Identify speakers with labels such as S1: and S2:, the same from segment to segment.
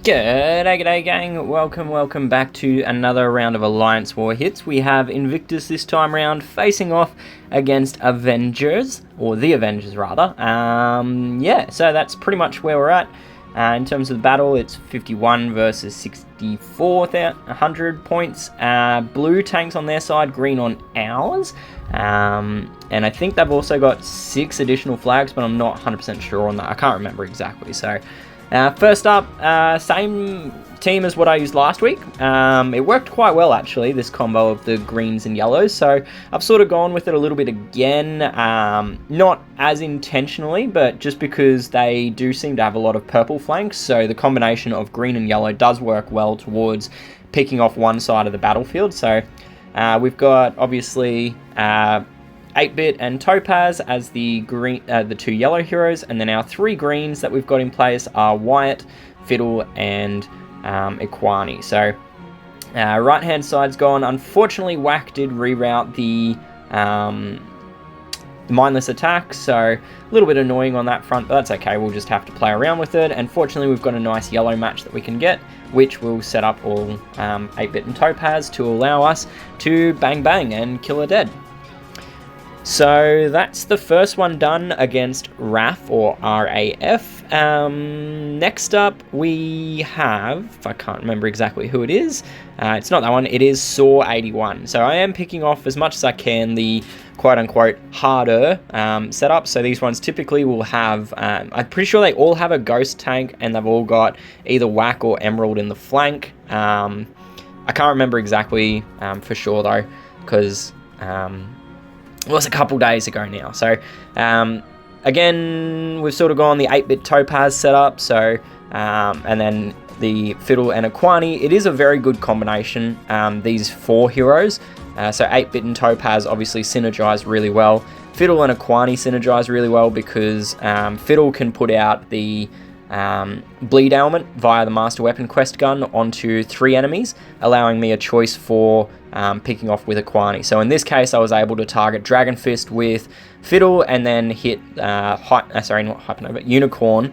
S1: G'day gang, welcome back to another round of Alliance War hits. We have Invictus this time round facing off against Avengers, or the Avengers rather. So that's pretty much where we're at. In terms of the battle, it's 51 versus 64, 100 points. Blue tanks on their side, green on ours. And I think they've also got 6 additional flags, but I'm not 100% sure on that. I can't remember exactly, so... first up, same team as what I used last week. It worked quite well actually, this combo of the greens and yellows, so I've sort of gone with it a little bit again, not as intentionally, but just because they do seem to have a lot of purple flanks, so the combination of green and yellow does work well towards picking off one side of the battlefield. So we've got obviously 8-Bit and Topaz as the green, the 2 yellow heroes, and then our 3 greens that we've got in place are Wyatt, Fiddle, and Equani. So right hand side's gone. Unfortunately, Whack did reroute the mindless attack, so a little bit annoying on that front, but that's okay. We'll just have to play around with it. And fortunately, we've got a nice yellow match that we can get, which will set up all 8-Bit and Topaz to allow us to bang bang and kill her dead. So that's the first one done against RAF, or RAF. Next up we have, I can't remember exactly who it is, it's not that one, it is Saw 81. So I am picking off as much as I can the quote-unquote harder setup. So these ones typically will have, I'm pretty sure they all have a ghost tank, and they've all got either Whack or Emerald in the flank. I can't remember exactly for sure though, because... it was a couple days ago now. So again, we've sort of gone the 8-Bit Topaz setup, so and then the Fiddle and Equani. It is a very good combination, these 4 heroes. So 8-Bit and Topaz obviously synergize really well. Fiddle and Equani synergize really well because Fiddle can put out the bleed element via the Master Weapon Quest gun onto 3 enemies, allowing me a choice for picking off with Equani. So in this case, I was able to target Dragon Fist with Fiddle and then hit Unicorn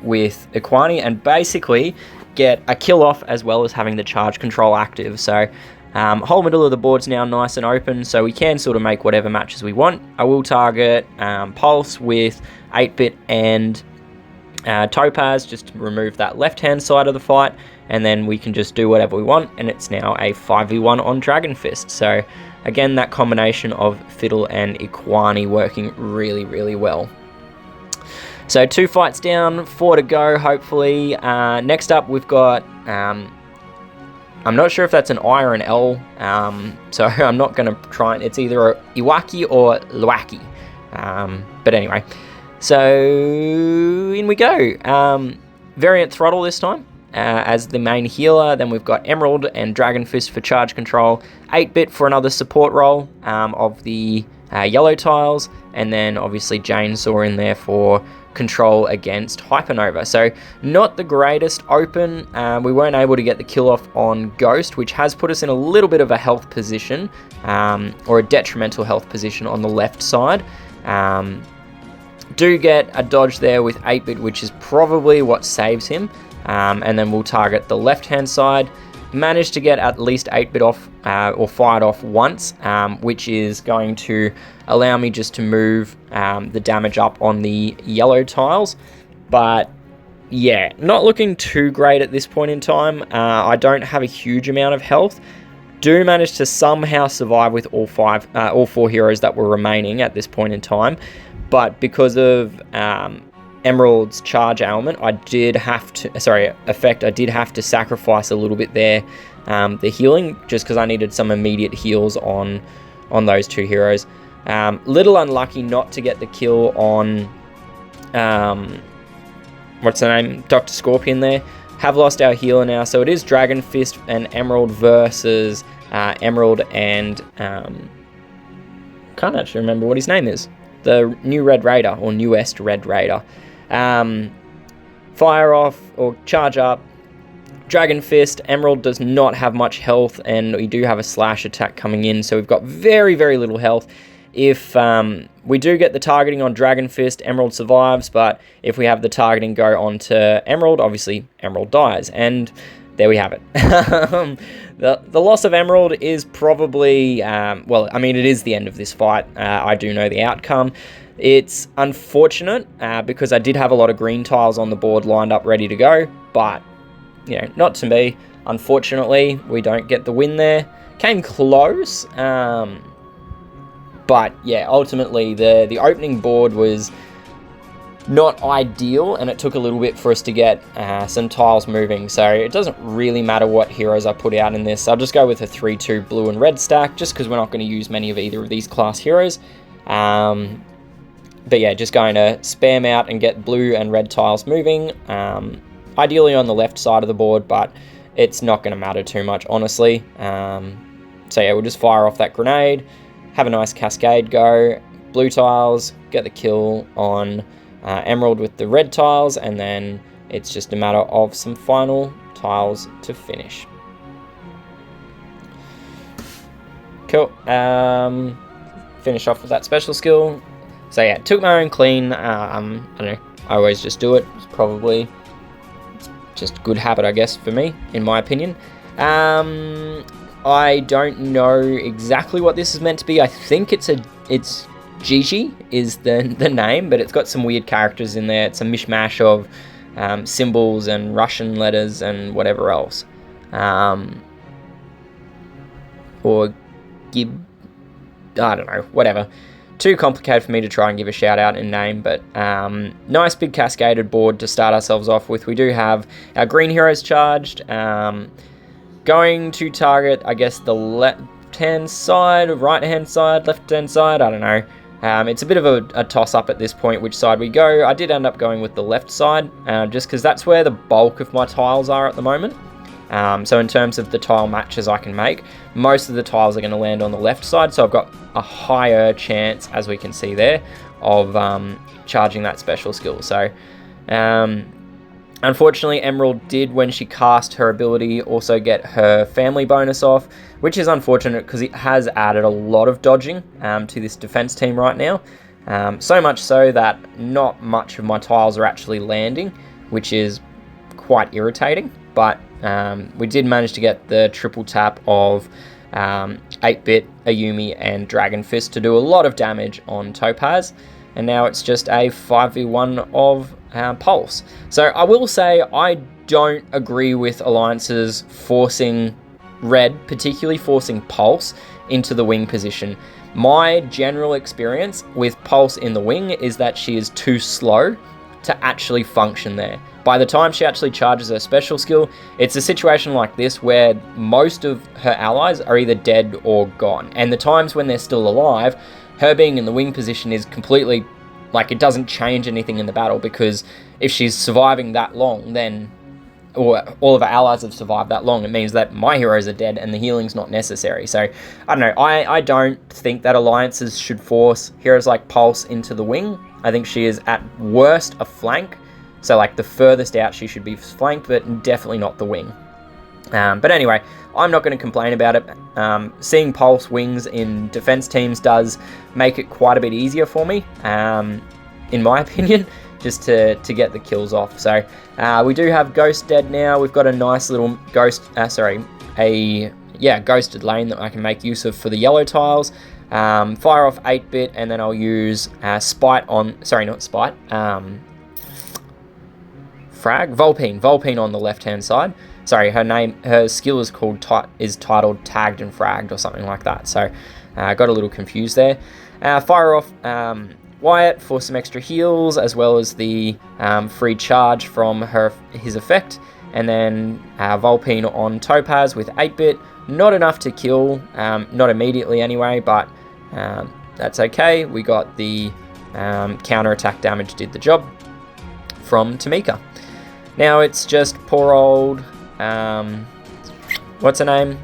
S1: with Equani, and basically get a kill off as well as having the charge control active. So whole middle of the board's now nice and open, so we can sort of make whatever matches we want. I will target Pulse with 8-Bit and Topaz, just to remove that left hand side of the fight, and then we can just do whatever we want, and it's now a 5v1 on Dragon Fist. So again, that combination of Fiddle and Equani working really well. So 2 fights down, 4 to go hopefully. Next up we've got I'm not sure if that's an I or an L, so I'm not going to try it. It's either Iwaki or Luaki, but anyway. So in we go. Variant Throttle this time as the main healer. Then we've got Emerald and Dragon Fist for charge control. 8-Bit for another support role of the yellow tiles. And then obviously Chainsaw in there for control against Hypernova. So not the greatest open. We weren't able to get the kill off on Ghost, which has put us in a little bit of a health position, or a detrimental health position on the left side. Do get a dodge there with 8-Bit, which is probably what saves him, and then we'll target the left hand side. Managed to get at least 8-Bit off, or fired off once, which is going to allow me just to move the damage up on the yellow tiles. But yeah, not looking too great at this point in time. I don't have a huge amount of health. Do manage to somehow survive with all 4 heroes that were remaining at this point in time. But because of Emerald's charge element, I did have to sacrifice a little bit there, the healing, just because I needed some immediate heals on those 2 heroes. Little unlucky not to get the kill on what's the name, Dr. Scorpion there. Have lost our healer now, so it is Dragon Fist and Emerald versus Emerald and can't actually remember what his name is. The new Red Raider, or newest Red Raider. Fire off, or charge up. Dragon Fist. Emerald does not have much health, and we do have a slash attack coming in, so we've got very little health. If We do get the targeting on Dragon Fist, Emerald survives, but if we have the targeting go on to Emerald, obviously Emerald dies, and there we have it. The loss of Emerald is probably, well, I mean, it is the end of this fight. I do know the outcome. It's unfortunate because I did have a lot of green tiles on the board lined up ready to go, but, you know, not to be. Unfortunately, we don't get the win there. Came close, but yeah, ultimately the opening board was not ideal, and it took a little bit for us to get some tiles moving, so it doesn't really matter what heroes I put out in this. I'll just go with a 3-2 blue and red stack, just because we're not going to use many of either of these class heroes. But yeah, just going to spam out and get blue and red tiles moving, ideally on the left side of the board, but it's not going to matter too much, honestly. So yeah, we'll just fire off that grenade, have a nice cascade go, blue tiles, get the kill on Emerald with the red tiles, and then it's just a matter of some final tiles to finish. Cool. Finish off with that special skill. So yeah, took my own clean. I don't know, I always just do it. It's probably just good habit, I guess, for me, in my opinion. I don't know exactly what this is meant to be. I think it's Gigi is the name, but it's got some weird characters in there. It's a mishmash of symbols and Russian letters and whatever else. Or Gib, I don't know, whatever. Too complicated for me to try and give a shout out in name, but nice big cascaded board to start ourselves off with. We do have our green heroes charged. Going to target, I guess, the left-hand side, right-hand side, left-hand side, I don't know. It's a bit of a toss-up at this point which side we go. I did end up going with the left side, just because that's where the bulk of my tiles are at the moment. So in terms of the tile matches I can make, most of the tiles are going to land on the left side, so I've got a higher chance, as we can see there, of charging that special skill. So unfortunately, Emerald did, when she cast her ability, also get her family bonus off, which is unfortunate because it has added a lot of dodging to this defense team right now. So much so that not much of my tiles are actually landing, which is quite irritating. But we did manage to get the triple tap of 8-bit, Ayumi, and Dragon Fist to do a lot of damage on Topaz. And now it's just a 5v1 of Pulse. So I will say I don't agree with alliances forcing red, particularly forcing Pulse, into the wing position. My general experience with Pulse in the wing is that she is too slow to actually function there. By the time she actually charges her special skill, it's a situation like this where most of her allies are either dead or gone. And the times when they're still alive, her being in the wing position is completely, like, it doesn't change anything in the battle, because if she's surviving that long, then, or all of her allies have survived that long, it means that my heroes are dead and the healing's not necessary. So, I don't know, I don't think that alliances should force heroes like Pulse into the wing. I think she is at worst a flank. So, like, the furthest out she should be flanked, but definitely not the wing. But anyway, I'm not going to complain about it. Seeing Pulse wings in defense teams does make it quite a bit easier for me, in my opinion, just to get the kills off. So, we do have Ghost dead now. We've got a nice little ghosted lane that I can make use of for the yellow tiles. Fire off 8-bit, and then I'll use Spite on, sorry, not Spite, Frag, Volpine on the left-hand side. Sorry, her skill is titled Tagged and Fragged or something like that. So, I got a little confused there. Fire off Wyatt for some extra heals, as well as the free charge from his effect. And then Volpine on Topaz with 8-bit. Not enough to kill, not immediately anyway, but that's okay. We got the counter-attack damage did the job from Tamika. Now it's just poor old, what's her name?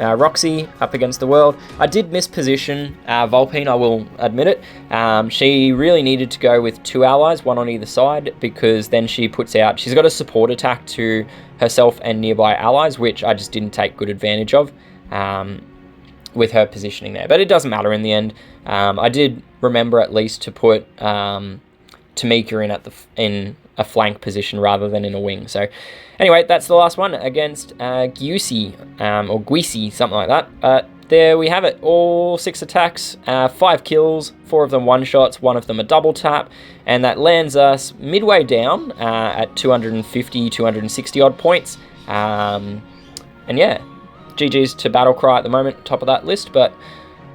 S1: Roxy up against the world. I did misposition Volpine, I will admit it. She really needed to go with 2 allies, 1 on either side, because then she puts out, she's got a support attack to herself and nearby allies, which I just didn't take good advantage of. with her positioning there. But it doesn't matter in the end. I did remember at least to put Tamika in a flank position rather than in a wing. So anyway, that's the last one against Gusy, or Guisi, something like that. There we have it, all 6 attacks, 5 kills, 4 of them one-shots, 1 of them a double tap, and that lands us midway down at 250, 260 odd points. And yeah, GG's to Battlecry at the moment, top of that list, but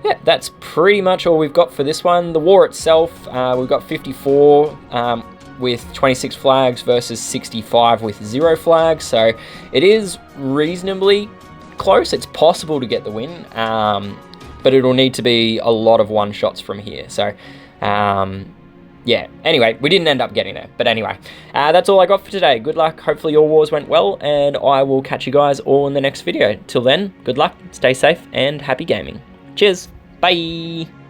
S1: yeah, that's pretty much all we've got for this one. The war itself, we've got 54 with 26 flags versus 65 with 0 flags, so it is reasonably close. It's possible to get the win, but it'll need to be a lot of one-shots from here. So yeah, anyway, we didn't end up getting there, but anyway, that's all I got for today. Good luck, hopefully your wars went well, and I will catch you guys all in the next video. Till then, good luck, stay safe, and happy gaming. Cheers, bye!